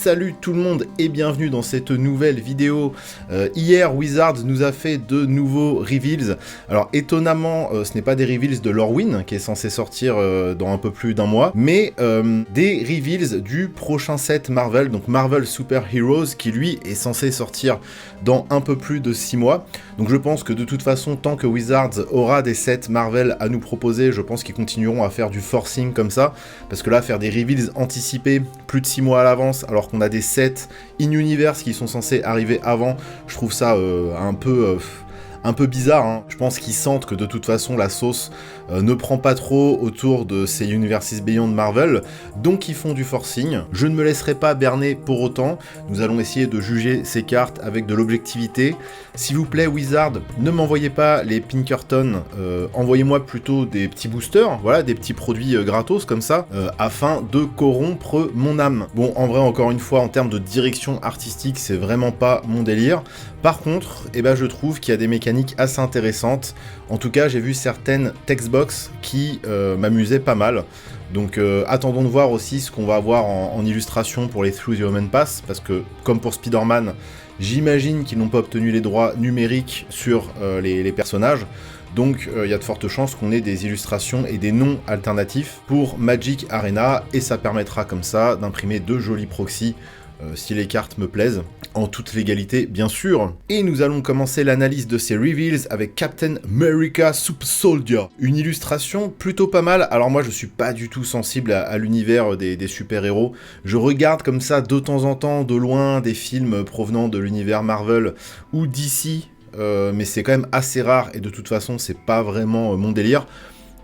Salut tout le monde et bienvenue dans cette nouvelle vidéo. Hier, Wizards nous a fait de nouveaux reveals. Alors étonnamment, ce n'est pas des reveals de Lorwyn qui est censé sortir dans un peu plus d'un mois, mais des reveals du prochain set Marvel, donc Marvel Super Heroes, qui lui est censé sortir dans un peu plus de 6 mois. Donc je pense que de toute façon, tant que Wizards aura des sets Marvel à nous proposer, je pense qu'ils continueront à faire du forcing comme ça, parce que là, faire des reveals anticipés plus de 6 mois à l'avance, alors qu'on a des sets in-universe qui sont censés arriver avant, je trouve ça un peu bizarre, hein. Je pense qu'ils sentent que de toute façon la sauce ne prend pas trop autour de ces Universes Beyond Marvel, donc ils font du forcing. Je ne me laisserai pas berner pour autant, nous allons essayer de juger ces cartes avec de l'objectivité. S'il vous plaît Wizard, ne m'envoyez pas les Pinkerton, envoyez-moi plutôt des petits boosters, voilà, des petits produits gratos comme ça, afin de corrompre mon âme. Bon, en vrai, encore une fois, en termes de direction artistique, c'est vraiment pas mon délire. Par contre, je trouve qu'il y a des mécaniques assez intéressantes. En tout cas, j'ai vu certaines textbox qui m'amusaient pas mal. Donc attendons de voir aussi ce qu'on va avoir en illustration pour les Through the Omen Pass, parce que comme pour Spider-Man, j'imagine qu'ils n'ont pas obtenu les droits numériques sur les personnages. Donc il y a de fortes chances qu'on ait des illustrations et des noms alternatifs pour Magic Arena, et ça permettra comme ça d'imprimer de jolis proxys si les cartes me plaisent, en toute légalité bien sûr. Et nous allons commencer l'analyse de ces reveals avec Captain America Super Soldier. Une illustration plutôt pas mal. Alors moi je suis pas du tout sensible à l'univers des super-héros. Je regarde comme ça de temps en temps, de loin, des films provenant de l'univers Marvel ou DC, mais c'est quand même assez rare et de toute façon c'est pas vraiment mon délire.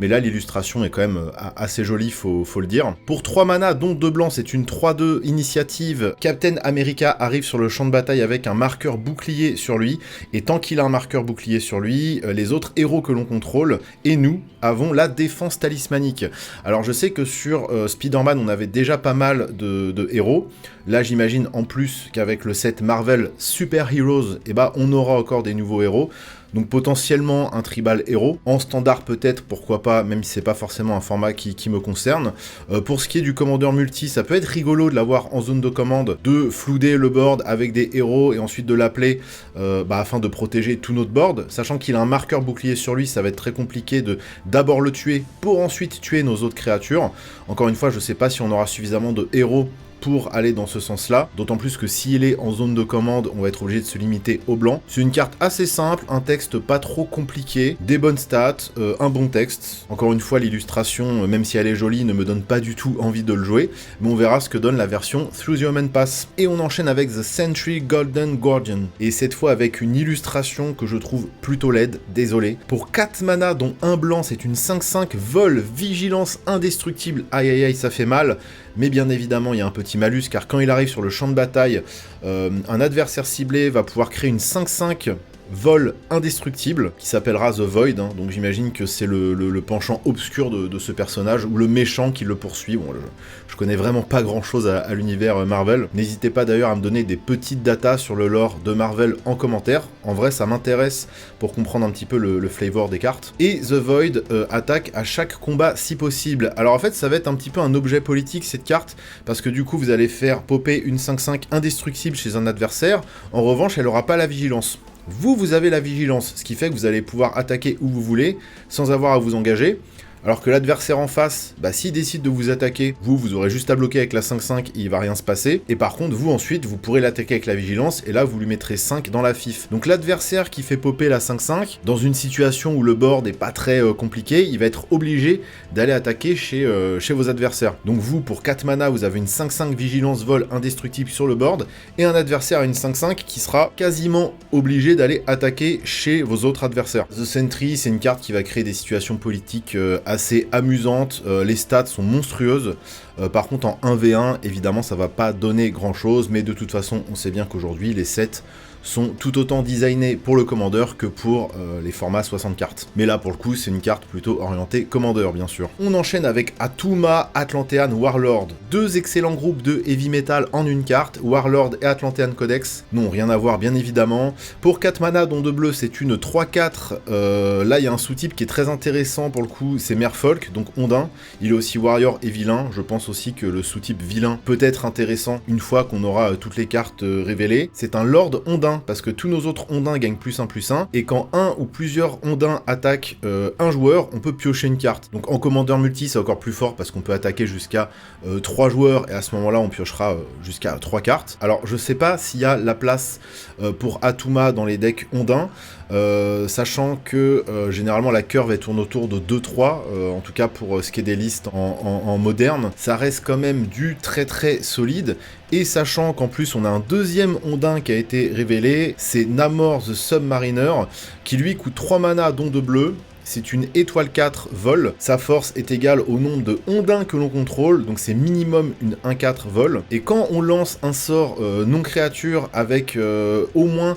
Mais là, l'illustration est quand même assez jolie, faut le dire. Pour 3 mana, dont 2 blancs, c'est une 3-2 initiative. Captain America arrive sur le champ de bataille avec un marqueur bouclier sur lui. Et tant qu'il a un marqueur bouclier sur lui, les autres héros que l'on contrôle, et nous, avons la défense talismanique. Alors je sais que sur Spider-Man, on avait déjà pas mal de héros. Là, j'imagine en plus qu'avec le set Marvel Super Heroes, on aura encore des nouveaux héros. Donc potentiellement un tribal héros, en standard peut-être, pourquoi pas, même si c'est pas forcément un format qui me concerne. Pour ce qui est du commandeur multi, ça peut être rigolo de l'avoir en zone de commande, de flouder le board avec des héros et ensuite de l'appeler afin de protéger tout notre board, sachant qu'il a un marqueur bouclier sur lui, ça va être très compliqué de d'abord le tuer pour ensuite tuer nos autres créatures. Encore une fois, je sais pas si on aura suffisamment de héros pour aller dans ce sens-là, d'autant plus que s'il est en zone de commande, on va être obligé de se limiter au blanc. C'est une carte assez simple, un texte pas trop compliqué, des bonnes stats, un bon texte. Encore une fois, l'illustration, même si elle est jolie, ne me donne pas du tout envie de le jouer, mais on verra ce que donne la version Through the Omen Pass. Et on enchaîne avec The Sentry Golden Guardian, et cette fois avec une illustration que je trouve plutôt laide, désolé. Pour 4 mana, dont un blanc, c'est une 5-5 vol, vigilance indestructible, aïe aïe aïe, ça fait mal. Mais bien évidemment, il y a un petit malus, car quand il arrive sur le champ de bataille, un adversaire ciblé va pouvoir créer une 5-5 vol indestructible, qui s'appellera The Void, hein. Donc j'imagine que c'est le penchant obscur de ce personnage, ou le méchant qui le poursuit. Bon, je connais vraiment pas grand chose à l'univers Marvel. N'hésitez pas d'ailleurs à me donner des petites datas sur le lore de Marvel en commentaire. En vrai, ça m'intéresse pour comprendre un petit peu le flavor des cartes. Et The Void attaque à chaque combat si possible. Alors en fait, ça va être un petit peu un objet politique cette carte, parce que du coup, vous allez faire popper une 5-5 indestructible chez un adversaire. En revanche, elle aura pas la vigilance. Vous avez la vigilance, ce qui fait que vous allez pouvoir attaquer où vous voulez, sans avoir à vous engager. Alors que l'adversaire en face, s'il décide de vous attaquer, vous aurez juste à bloquer avec la 5-5 et il va rien se passer. Et par contre, vous ensuite, vous pourrez l'attaquer avec la vigilance et là, vous lui mettrez 5 dans la fif. Donc l'adversaire qui fait popper la 5-5, dans une situation où le board est pas très compliqué, il va être obligé d'aller attaquer chez vos adversaires. Donc vous, pour 4 mana, vous avez une 5-5 vigilance vol indestructible sur le board et un adversaire à une 5-5 qui sera quasiment obligé d'aller attaquer chez vos autres adversaires. The Sentry, c'est une carte qui va créer des situations politiques assez amusante, les stats sont monstrueuses. Par contre en 1v1 évidemment ça va pas donner grand chose, mais de toute façon on sait bien qu'aujourd'hui les sets sont tout autant designés pour le commandeur que pour les formats 60 cartes. Mais là pour le coup c'est une carte plutôt orientée commandeur bien sûr. On enchaîne avec Attuma Atlantean Warlord. Deux excellents groupes de heavy metal en une carte, Warlord et Atlantean Codex. Non, rien à voir bien évidemment. Pour 4 mana dont 2 bleus c'est une 3-4. Là il y a un sous-type qui est très intéressant pour le coup, c'est Merfolk, donc Ondin. Il est aussi warrior et vilain, je pense pense aussi que le sous-type vilain peut être intéressant une fois qu'on aura toutes les cartes révélées. C'est un Lord Ondin, parce que tous nos autres Ondins gagnent +1/+1, et quand un ou plusieurs Ondins attaquent un joueur, on peut piocher une carte. Donc en commandeur multi, c'est encore plus fort, parce qu'on peut attaquer jusqu'à 3 joueurs, et à ce moment-là, on piochera jusqu'à 3 cartes. Alors je sais pas s'il y a la place pour Atuma dans les decks Ondins, sachant que généralement la curve elle tourne autour de 2-3, en tout cas pour ce qui est des listes en moderne, ça reste quand même du très très solide, et sachant qu'en plus on a un deuxième Ondin qui a été révélé, c'est Namor the Submariner, qui lui coûte 3 mana dont 2 bleus. C'est une étoile 4 vol, sa force est égale au nombre de ondins que l'on contrôle, donc c'est minimum une 1/4 vol, et quand on lance un sort non créature avec au moins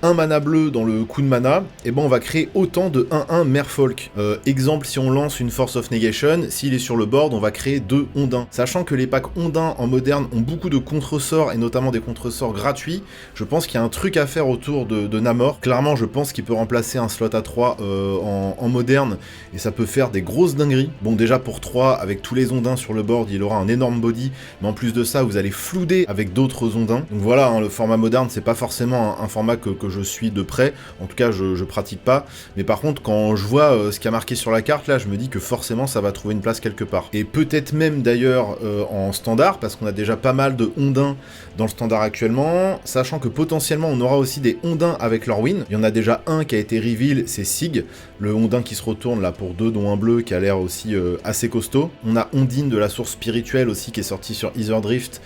un mana bleu dans le coup de mana, et ben on va créer autant de 1/1 Merfolk. Exemple, si on lance une Force of Negation, s'il est sur le board, on va créer 2 ondins. Sachant que les packs ondins en moderne ont beaucoup de contre-sorts, et notamment des contre-sorts gratuits, je pense qu'il y a un truc à faire autour de Namor. Clairement, je pense qu'il peut remplacer un slot à 3 en moderne, et ça peut faire des grosses dingueries. Bon, déjà pour 3, avec tous les ondins sur le board, il aura un énorme body, mais en plus de ça, vous allez flouder avec d'autres ondins. Donc voilà, hein, le format moderne, c'est pas forcément un format que je suis de près, en tout cas je pratique pas, mais par contre quand je vois ce qui a marqué sur la carte là, je me dis que forcément ça va trouver une place quelque part. Et peut-être même d'ailleurs en standard, parce qu'on a déjà pas mal de ondins dans le standard actuellement, sachant que potentiellement on aura aussi des ondins avec Lorwyn. Il y en a déjà un qui a été reveal, c'est Sig, le ondin qui se retourne là pour 2 dont un bleu qui a l'air aussi assez costaud. On a Ondine de la source spirituelle aussi qui est sortie sur Aetherdrift,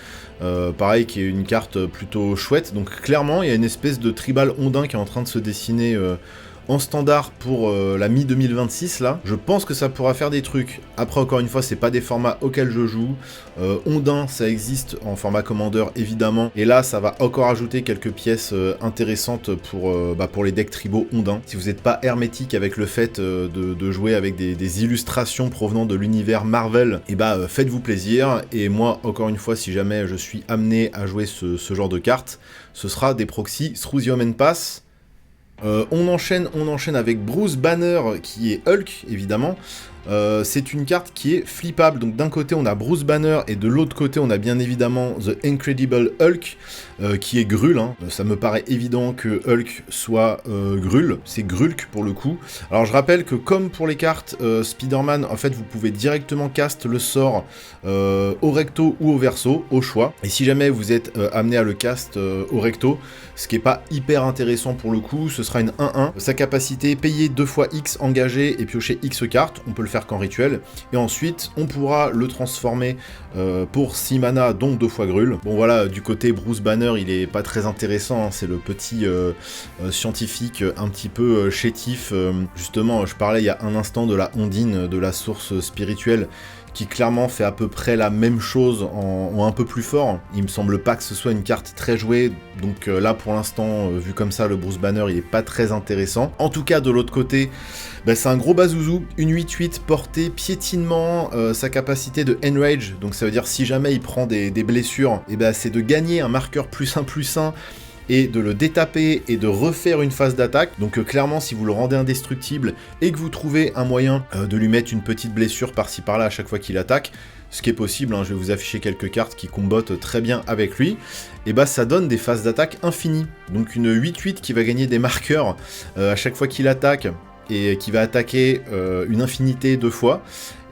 pareil, qui est une carte plutôt chouette. Donc clairement, il y a une espèce de tribal ondin qui est en train de se dessiner en standard pour la mi-2026 là. Je pense que ça pourra faire des trucs. Après, encore une fois, c'est pas des formats auxquels je joue. Ondin, ça existe en format Commander évidemment, et là ça va encore ajouter quelques pièces intéressantes pour les decks tribaux Ondin. Si vous n'êtes pas hermétique avec le fait de jouer avec des illustrations provenant de l'univers Marvel, et faites-vous plaisir. Et moi, encore une fois, si jamais je suis amené à jouer ce genre de cartes, ce sera des proxys Through the Omen Pass. On enchaîne avec Bruce Banner, qui est Hulk, évidemment. C'est une carte qui est flippable, donc d'un côté on a Bruce Banner, et de l'autre côté on a bien évidemment The Incredible Hulk, qui est Gruul, hein. Ça me paraît évident que Hulk soit Gruul, c'est Grulk pour le coup. Alors je rappelle que comme pour les cartes Spider-Man, en fait vous pouvez directement cast le sort au recto ou au verso, au choix, et si jamais vous êtes amené à le cast au recto, ce qui est pas hyper intéressant pour le coup, ce sera une 1/1, sa capacité, payer 2 fois X engagé et piocher X cartes, on peut le faire qu'en rituel, et ensuite on pourra le transformer pour 6 mana, donc 2 fois Gruul. Bon voilà, du côté Bruce Banner, il est pas très intéressant, hein, c'est le petit scientifique un petit peu chétif. Justement, je parlais il y a un instant de la Ondine, de la source spirituelle, qui clairement fait à peu près la même chose en un peu plus fort. Il me semble pas que ce soit une carte très jouée, donc là pour l'instant, vu comme ça, le Bruce Banner il est pas très intéressant. En tout cas, de l'autre côté, c'est un gros bazouzou, une 8/8 portée, piétinement, sa capacité de Enrage, donc ça veut dire si jamais il prend des blessures, et c'est de gagner un marqueur +1/+1, et de le détaper et de refaire une phase d'attaque. Donc clairement, si vous le rendez indestructible et que vous trouvez un moyen de lui mettre une petite blessure par-ci par-là à chaque fois qu'il attaque, ce qui est possible, hein, je vais vous afficher quelques cartes qui combattent très bien avec lui, et ça donne des phases d'attaque infinies. Donc une 8/8 qui va gagner des marqueurs à chaque fois qu'il attaque, et qui va attaquer une infinité de fois,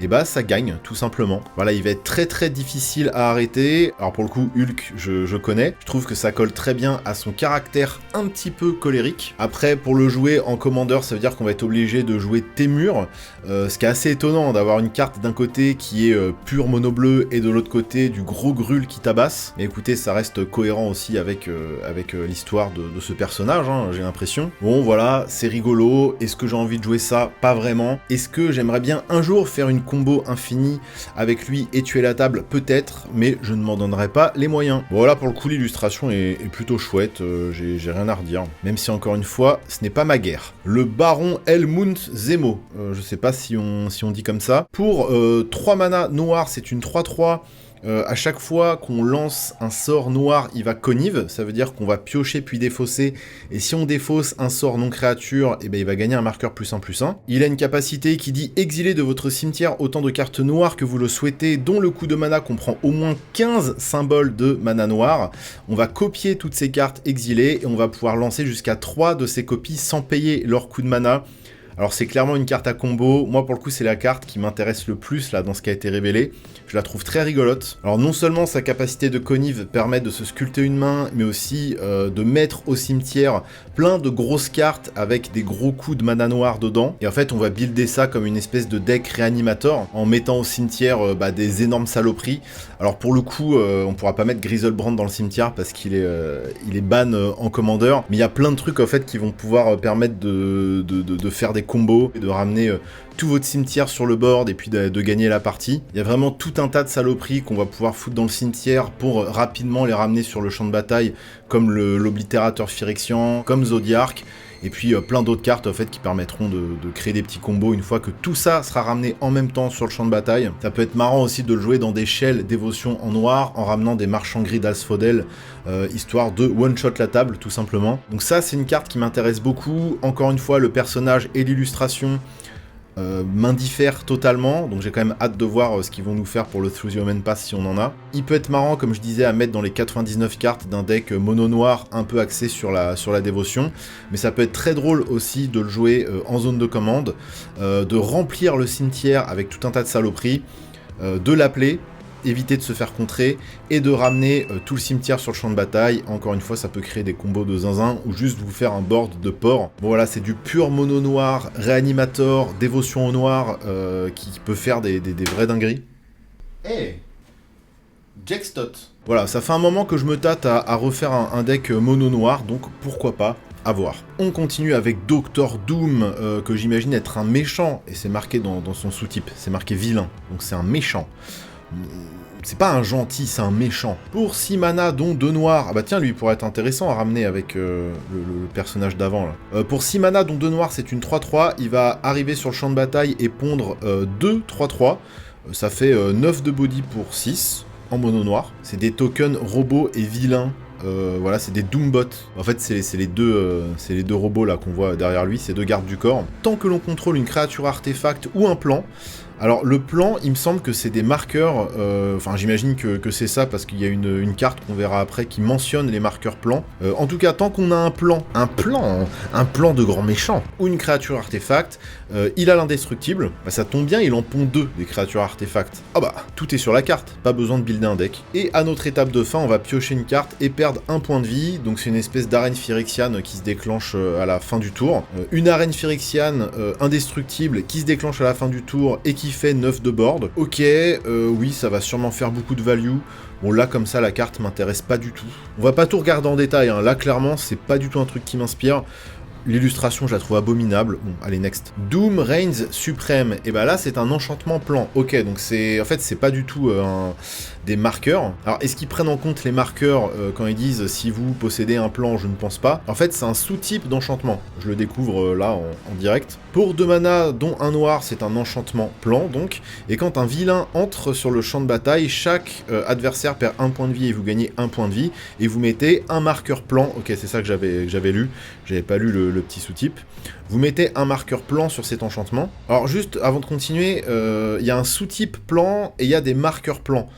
et ça gagne, tout simplement. Voilà, il va être très très difficile à arrêter. Alors pour le coup, Hulk, je connais. Je trouve que ça colle très bien à son caractère un petit peu colérique. Après, pour le jouer en commandeur, ça veut dire qu'on va être obligé de jouer Témur, ce qui est assez étonnant d'avoir une carte d'un côté qui est pure mono bleu, et de l'autre côté du gros Gruul qui tabasse. Mais écoutez, ça reste cohérent aussi avec l'histoire de ce personnage, hein, j'ai l'impression. Bon voilà, c'est rigolo. Est-ce que j'ai envie de jouer ça? Pas vraiment. Est-ce que j'aimerais bien un jour faire une combo infini avec lui et tuer la table? Peut-être, mais je ne m'en donnerai pas les moyens. Bon, voilà, pour le coup, l'illustration est plutôt chouette, j'ai rien à redire. Même si, encore une fois, ce n'est pas ma guerre. Le baron Helmut Zemo, je sais pas si on dit comme ça. Pour 3 mana noirs, c'est une 3/3 À chaque fois qu'on lance un sort noir, il va connive, ça veut dire qu'on va piocher puis défausser, et si on défausse un sort non créature, et ben il va gagner un marqueur +1/+1. Il a une capacité qui dit exiler de votre cimetière autant de cartes noires que vous le souhaitez, dont le coût de mana comprend au moins 15 symboles de mana noir. On va copier toutes ces cartes exilées, et on va pouvoir lancer jusqu'à 3 de ces copies sans payer leur coût de mana. Alors c'est clairement une carte à combo, moi pour le coup c'est la carte qui m'intéresse le plus là dans ce qui a été révélé, je la trouve très rigolote. Alors non seulement sa capacité de connive permet de se sculpter une main, mais aussi de mettre au cimetière plein de grosses cartes avec des gros coups de mana noir dedans, et en fait on va builder ça comme une espèce de deck réanimator en mettant au cimetière des énormes saloperies. Alors pour le coup on pourra pas mettre Griselbrand dans le cimetière parce qu'il est ban en commandeur, mais il y a plein de trucs en fait qui vont pouvoir permettre de faire des combos et de ramener tout votre cimetière sur le board et puis de gagner la partie. Il y a vraiment tout un tas de saloperies qu'on va pouvoir foutre dans le cimetière pour rapidement les ramener sur le champ de bataille, comme l'oblitérateur Phyrexian, comme Zodiark, et puis plein d'autres cartes en fait qui permettront de créer des petits combos une fois que tout ça sera ramené en même temps sur le champ de bataille. Ça peut être marrant aussi de le jouer dans des shells dévotion en noir en ramenant des marchands gris d'Asphodel, histoire de one-shot la table tout simplement. Donc ça c'est une carte qui m'intéresse beaucoup. Encore une fois, le personnage et l'illustration m'indiffèrent totalement, donc j'ai quand même hâte de voir ce qu'ils vont nous faire pour le Through the Omen Pass si on en a. Il peut être marrant, comme je disais, à mettre dans les 99 cartes d'un deck mono noir un peu axé sur la dévotion, mais ça peut être très drôle aussi de le jouer en zone de commande, de remplir le cimetière avec tout un tas de saloperies, de l'appeler, éviter de se faire contrer, et de ramener tout le cimetière sur le champ de bataille. Encore une fois, ça peut créer des combos de zinzin, ou juste vous faire un board de porc. Bon voilà, c'est du pur mono noir, réanimator, dévotion au noir, qui peut faire des vraies dingueries. Hey, Jackstot. Voilà, ça fait un moment que je me tâte à refaire un deck mono noir, donc pourquoi pas, à voir. On continue avec Dr Doom, que j'imagine être un méchant, et c'est marqué dans son sous-type, c'est marqué vilain, donc c'est un méchant. C'est pas un gentil, c'est un méchant. Pour 6 mana, dont 2 noirs. Ah bah tiens, lui, il pourrait être intéressant à ramener avec le personnage d'avant, là. Pour 6 mana, dont 2 noirs, c'est une 3-3. Il va arriver sur le champ de bataille et pondre 2 3-3. Ça fait 9 de body pour 6, en mono noir. C'est des tokens robots et vilains. Voilà, c'est des Doombots. En fait, c'est les deux robots là qu'on voit derrière lui, c'est 2 gardes du corps. Tant que l'on contrôle une créature artefact ou un plan, alors le plan, il me semble que c'est des marqueurs, enfin j'imagine que c'est ça parce qu'il y a une carte qu'on verra après qui mentionne les marqueurs plans. En tout cas, tant qu'on a un plan de grand méchant, ou une créature artefact, il a l'indestructible, bah ça tombe bien, il en pond 2 des créatures artefacts. Ah bah, tout est sur la carte, pas besoin de builder un deck. Et à notre étape de fin, on va piocher une carte et perdre un point de vie, donc c'est une espèce d'arène phyrexiane qui se déclenche à la fin du tour. Une arène phyrexiane indestructible qui se déclenche à la fin du tour et qui fait 9 de board. Ok, oui, ça va sûrement faire beaucoup de value. Bon, là, comme ça, la carte m'intéresse pas du tout. On va pas tout regarder en détail, hein. Là, clairement, c'est pas du tout un truc qui m'inspire. L'illustration, je la trouve abominable. Bon, allez, next. Doom Reigns Suprême. Et bah là, c'est un enchantement plan. Ok, donc c'est... En fait, c'est pas du tout des marqueurs. Alors, est-ce qu'ils prennent en compte les marqueurs quand ils disent « si vous possédez un plan, je ne pense pas ». En fait, c'est un sous-type d'enchantement. Je le découvre là, en direct. Pour 2 mana, dont un noir, c'est un enchantement plan, donc. Et quand un vilain entre sur le champ de bataille, chaque adversaire perd 1 point de vie et vous gagnez 1 point de vie. Et vous mettez un marqueur plan. Ok, c'est ça que j'avais lu. J'avais pas lu le petit sous-type. Vous mettez un marqueur plan sur cet enchantement. Alors juste, avant de continuer, il y a un sous-type plan et il y a des marqueurs plans.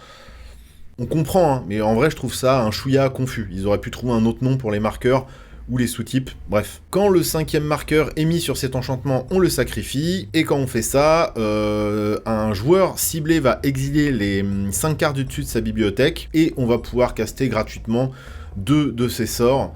On comprend, hein, mais en vrai, je trouve ça un chouïa confus. Ils auraient pu trouver un autre nom pour les marqueurs ou les sous-types, bref. Quand le 5e marqueur est mis sur cet enchantement, on le sacrifie, et quand on fait ça, un joueur ciblé va exiler les 5 cartes du dessus de sa bibliothèque, et on va pouvoir caster gratuitement 2 de ses sorts.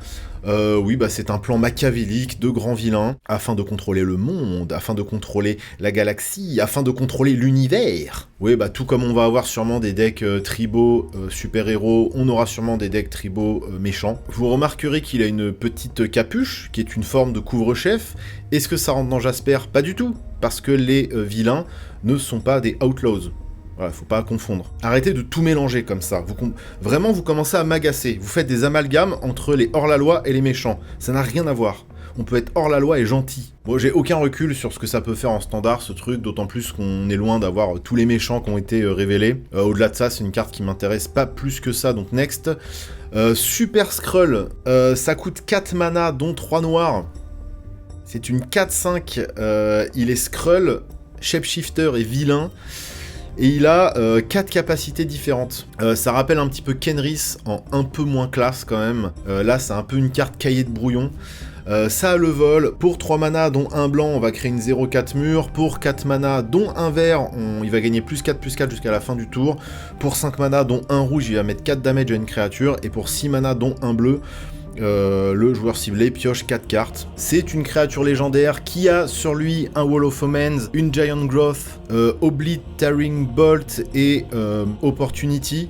Oui, bah c'est un plan machiavélique de grands vilains, afin de contrôler le monde, afin de contrôler la galaxie, afin de contrôler l'univers. Oui, bah tout comme on va avoir sûrement des decks tribaux super-héros, on aura sûrement des decks tribaux méchants. Vous remarquerez qu'il a une petite capuche, qui est une forme de couvre-chef. Est-ce que ça rentre dans Jasper? Pas du tout, parce que les vilains ne sont pas des outlaws. Voilà, faut pas confondre. Arrêtez de tout mélanger comme ça. Vraiment, vous commencez à m'agacer. Vous faites des amalgames entre les hors-la-loi et les méchants. Ça n'a rien à voir. on peut être hors la loi et gentil. Bon, j'ai aucun recul sur ce que ça peut faire en standard, ce truc, d'autant plus qu'on est loin d'avoir tous les méchants qui ont été révélés. Au-delà de ça, c'est une carte qui m'intéresse pas plus que ça, donc next. Super Skrull, ça coûte 4 mana, dont 3 noirs. C'est une 4-5, il est Skrull, Shapeshifter et vilain. Et il a 4 capacités différentes. Ça rappelle un petit peu Kenris en un peu moins classe quand même. Là, c'est un peu une carte cahier de brouillon. Ça a le vol. Pour 3 mana, dont un blanc, on va créer une 0-4 mur. Pour 4 mana, dont un vert, il va gagner +4/+4 jusqu'à la fin du tour. Pour 5 mana, dont un rouge, il va mettre 4 damage à une créature. Et pour 6 mana, dont un bleu, le joueur ciblé pioche 4 cartes. C'est une créature légendaire qui a sur lui un Wall of Omens, une Giant Growth, Obliterating Bolt et Opportunity.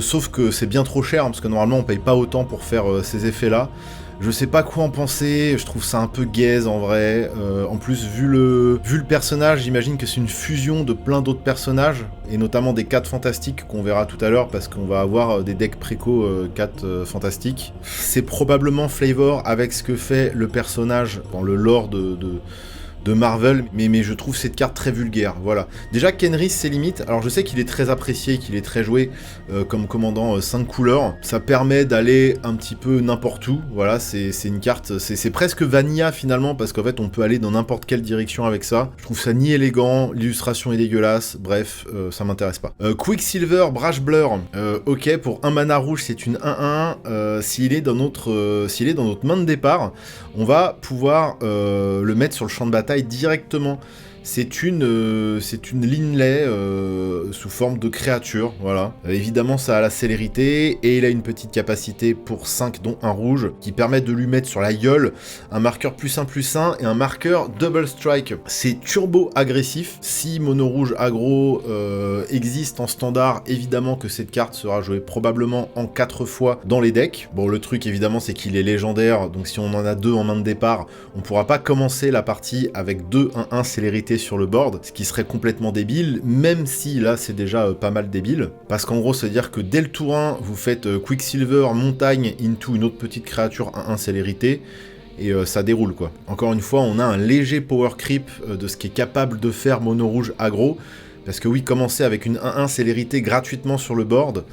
Sauf que c'est bien trop cher, hein, parce que normalement on paye pas autant pour faire ces effets-là. Je sais pas quoi en penser, je trouve ça un peu gaze en vrai. En plus, vu le personnage, j'imagine que c'est une fusion de plein d'autres personnages, et notamment des 4 fantastiques qu'on verra tout à l'heure, parce qu'on va avoir des decks préco 4 fantastiques. C'est probablement flavor avec ce que fait le personnage dans le lore de Marvel, mais je trouve cette carte très vulgaire, voilà. Déjà, Kenris, c'est limite. Alors, je sais qu'il est très apprécié, qu'il est très joué comme commandant 5 couleurs. Ça permet d'aller un petit peu n'importe où, voilà, c'est une carte, c'est presque vanilla finalement, parce qu'en fait, on peut aller dans n'importe quelle direction avec ça. Je trouve ça ni élégant, l'illustration est dégueulasse, bref, ça m'intéresse pas. Quicksilver, Brash Blur, ok, pour 1 mana rouge, c'est une 1-1. S'il est dans notre main de départ, on va pouvoir le mettre sur le champ de bataille directement. C'est une Linley sous forme de créature, voilà. Évidemment, ça a la célérité, et il a une petite capacité pour 5, dont un rouge, qui permet de lui mettre sur la gueule un marqueur +1/+1 et un marqueur Double Strike. C'est turbo agressif. Si mono rouge aggro existe en standard, évidemment que cette carte sera jouée probablement en 4 fois dans les decks. Bon, le truc, évidemment, c'est qu'il est légendaire, donc si on en a 2 en main de départ, on pourra pas commencer la partie avec 2-1-1 célérité sur le board, ce qui serait complètement débile, même si là c'est déjà pas mal débile, parce qu'en gros c'est à dire que dès le tour 1 vous faites Quicksilver montagne into une autre petite créature 1-1 célérité, et ça déroule quoi. Encore une fois, on a un léger power creep de ce qui est capable de faire mono rouge aggro, parce que oui, commencer avec une 1-1 célérité gratuitement sur le board,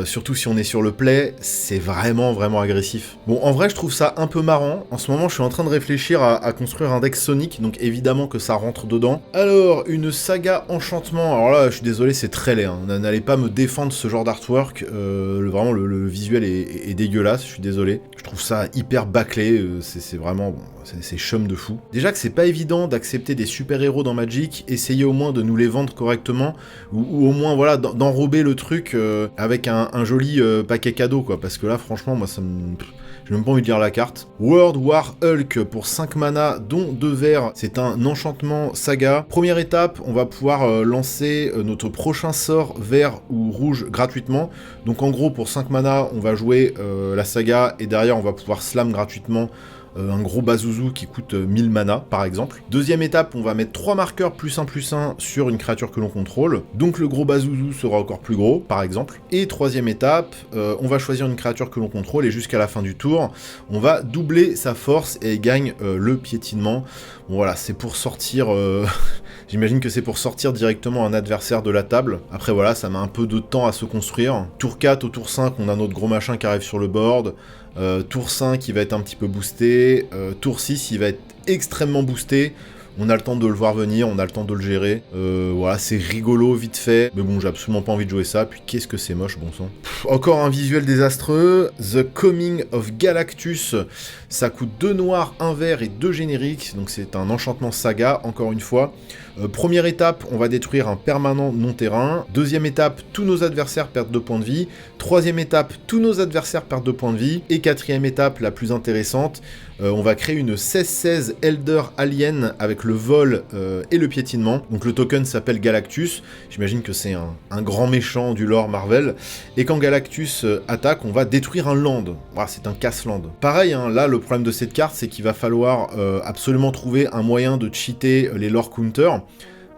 surtout si on est sur le play, c'est vraiment agressif. Bon, en vrai, je trouve ça un peu marrant. En ce moment, je suis en train de réfléchir à construire un deck Sonic, donc évidemment que ça rentre dedans. Alors, une saga enchantement. Alors là, je suis désolé, c'est très laid, hein. N'allez pas me défendre ce genre d'artwork. Vraiment, le visuel est dégueulasse, je suis désolé. Je trouve ça hyper bâclé, c'est vraiment... Bon, c'est chum de fou. Déjà que c'est pas évident d'accepter des super-héros dans Magic, essayez au moins de nous les vendre correctement, ou au moins, voilà, d'enrober le truc avec un joli paquet cadeau, quoi, parce que là, franchement, moi, ça me... J'ai même pas envie de lire la carte. World War Hulk pour 5 mana, dont 2 verts. C'est un enchantement saga. Première étape, on va pouvoir lancer notre prochain sort vert ou rouge gratuitement. Donc en gros, pour 5 mana, on va jouer la saga, et derrière, on va pouvoir slam gratuitement un gros Bazuzu qui coûte 1000 mana par exemple. Deuxième étape, on va mettre 3 marqueurs +1/+1 sur une créature que l'on contrôle, donc le gros Bazuzu sera encore plus gros par exemple. Et troisième étape, on va choisir une créature que l'on contrôle, et jusqu'à la fin du tour, on va doubler sa force et gagne le piétinement. Bon voilà, c'est pour sortir... J'imagine que c'est pour sortir directement un adversaire de la table. Après voilà, ça met un peu de temps à se construire. Tour 4 au tour 5, on a notre gros machin qui arrive sur le board. Tour 5, il va être un petit peu boosté. Tour 6, il va être extrêmement boosté. On a le temps de le voir venir, on a le temps de le gérer. Voilà, c'est rigolo, vite fait. Mais bon, j'ai absolument pas envie de jouer ça. Puis qu'est-ce que c'est moche, bon sang. Encore un visuel désastreux. The Coming of Galactus. Ça coûte 2 noirs, 1 vert et 2 génériques. Donc c'est un enchantement saga, encore une fois. Première étape, on va détruire un permanent non-terrain. Deuxième étape, tous nos adversaires perdent 2 points de vie. Troisième étape, tous nos adversaires perdent 2 points de vie. Et quatrième étape, la plus intéressante, on va créer une 16-16 Elder Alien avec le vol et le piétinement. Donc le token s'appelle Galactus. J'imagine que c'est un grand méchant du lore Marvel. Et quand Galactus attaque, on va détruire un land. Voilà, c'est un casse-land. Pareil, hein, là, le problème de cette carte, c'est qu'il va falloir absolument trouver un moyen de cheater les lore counters.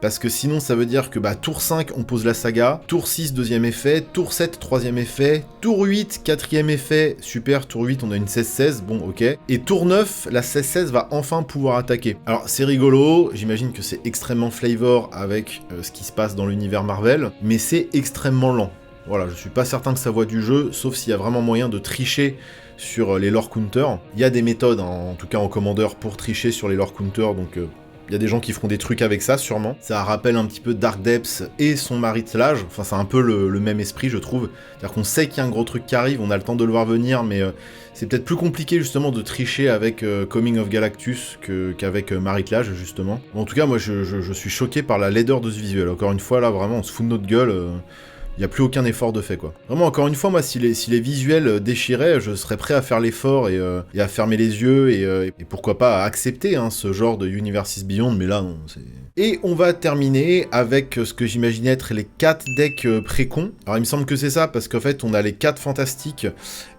parce que sinon ça veut dire que tour 5 on pose la saga, tour 6 deuxième effet, tour 7 troisième effet, tour 8 quatrième effet, super, tour 8 on a une 16-16, bon ok, et tour 9 la 16-16 va enfin pouvoir attaquer. Alors c'est rigolo, j'imagine que c'est extrêmement flavor avec ce qui se passe dans l'univers Marvel, mais c'est extrêmement lent. Voilà, je suis pas certain que ça voit du jeu, sauf s'il y a vraiment moyen de tricher sur les lore counters. Il y a des méthodes, hein, en tout cas en commandeur, pour tricher sur les lore counters, donc il y a des gens qui feront des trucs avec ça, sûrement. Ça rappelle un petit peu Dark Depths et son Maritlage, enfin c'est un peu le même esprit, je trouve. C'est-à-dire qu'on sait qu'il y a un gros truc qui arrive, on a le temps de le voir venir, mais c'est peut-être plus compliqué justement de tricher avec Coming of Galactus qu'avec Maritlage, justement. Bon, en tout cas, moi je suis choqué par la laideur de ce visuel. Encore une fois, là, vraiment, on se fout de notre gueule. Il n'y a plus aucun effort de fait, quoi. Vraiment, encore une fois, moi, si les visuels déchiraient, je serais prêt à faire l'effort et à fermer les yeux et pourquoi pas à accepter ce genre de Universes Beyond, mais là, non, c'est... Et on va terminer avec ce que j'imaginais être les 4 decks pré-cons. Alors, il me semble que c'est ça, parce qu'en fait, on a les 4 fantastiques,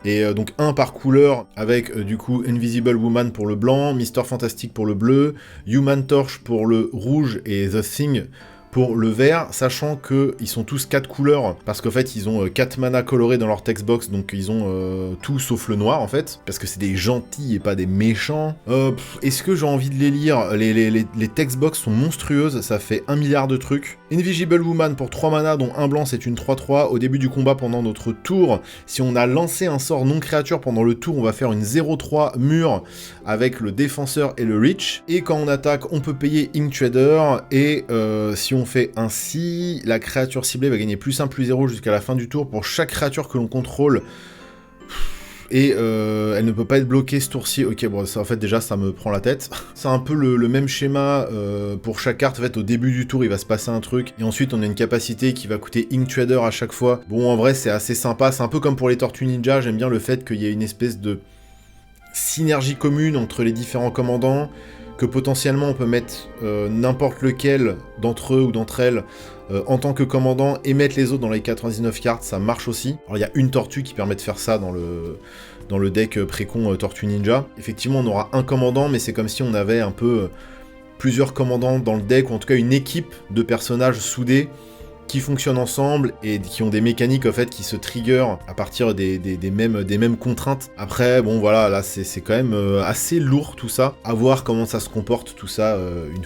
et donc un par couleur, avec du coup Invisible Woman pour le blanc, Mister Fantastic pour le bleu, Human Torch pour le rouge et The Thing pour le vert, sachant qu'ils sont tous 4 couleurs, parce qu'en fait ils ont 4 mana colorés dans leur text box, donc ils ont tout sauf le noir en fait, parce que c'est des gentils et pas des méchants. Est-ce que j'ai envie de les lire? Les text box sont monstrueuses, ça fait 1 milliard de trucs. Invisible Woman pour 3 mana, dont un blanc c'est une 3-3, au début du combat pendant notre tour, si on a lancé un sort non créature pendant le tour, on va faire une 0-3 mur avec le défenseur et le reach, et quand on attaque on peut payer Ink Trader, et si on fait ainsi, la créature ciblée va gagner +1 +0 jusqu'à la fin du tour pour chaque créature que l'on contrôle. Et elle ne peut pas être bloquée ce tour-ci. Ok, bon, ça, en fait, déjà, ça me prend la tête. C'est un peu le même schéma pour chaque carte. En fait, au début du tour, il va se passer un truc. Et ensuite, on a une capacité qui va coûter Ink Trader à chaque fois. Bon, en vrai, c'est assez sympa. C'est un peu comme pour les Tortues Ninja. J'aime bien le fait qu'il y ait une espèce de synergie commune entre les différents commandants, que potentiellement on peut mettre n'importe lequel d'entre eux ou d'entre elles en tant que commandant et mettre les autres dans les 99 cartes, ça marche aussi. Alors il y a une tortue qui permet de faire ça dans le deck précon Tortue Ninja. Effectivement on aura un commandant, mais c'est comme si on avait un peu plusieurs commandants dans le deck, ou en tout cas une équipe de personnages soudés qui fonctionnent ensemble et qui ont des mécaniques en fait qui se trigger à partir des mêmes contraintes. Après bon voilà, là c'est quand même assez lourd tout ça, à voir comment ça se comporte tout ça une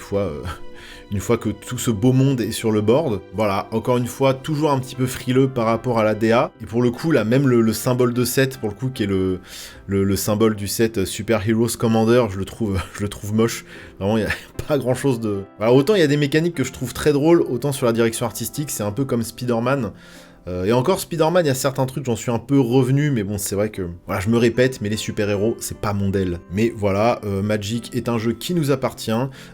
fois que tout ce beau monde est sur le board. Voilà, encore une fois, toujours un petit peu frileux par rapport à la DA. Et pour le coup, là, même le symbole de set, pour le coup, qui est le symbole du set Super Heroes Commander, je le trouve moche. Vraiment, il n'y a pas grand-chose de... Voilà, autant il y a des mécaniques que je trouve très drôles, autant sur la direction artistique, c'est un peu comme Spider-Man. Et encore, Spider-Man, il y a certains trucs, j'en suis un peu revenu, mais bon, c'est vrai que... Voilà, je me répète, mais les super-héros, c'est pas mon del. Mais voilà, Magic est un jeu qui nous appartient,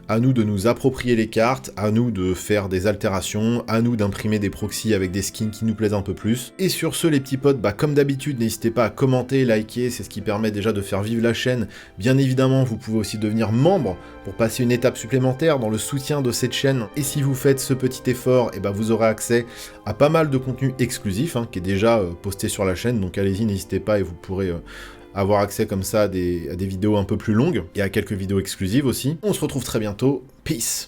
à nous de nous approprier les cartes, à nous de faire des altérations, à nous d'imprimer des proxys avec des skins qui nous plaisent un peu plus. Et sur ce, les petits potes, comme d'habitude, n'hésitez pas à commenter, liker, c'est ce qui permet déjà de faire vivre la chaîne. Bien évidemment, vous pouvez aussi devenir membre pour passer une étape supplémentaire dans le soutien de cette chaîne. Et si vous faites ce petit effort, et vous aurez accès à pas mal de contenu exclusif qui est déjà posté sur la chaîne, donc allez-y, n'hésitez pas et vous pourrez avoir accès comme ça à des vidéos un peu plus longues et à quelques vidéos exclusives aussi. On se retrouve très bientôt, peace!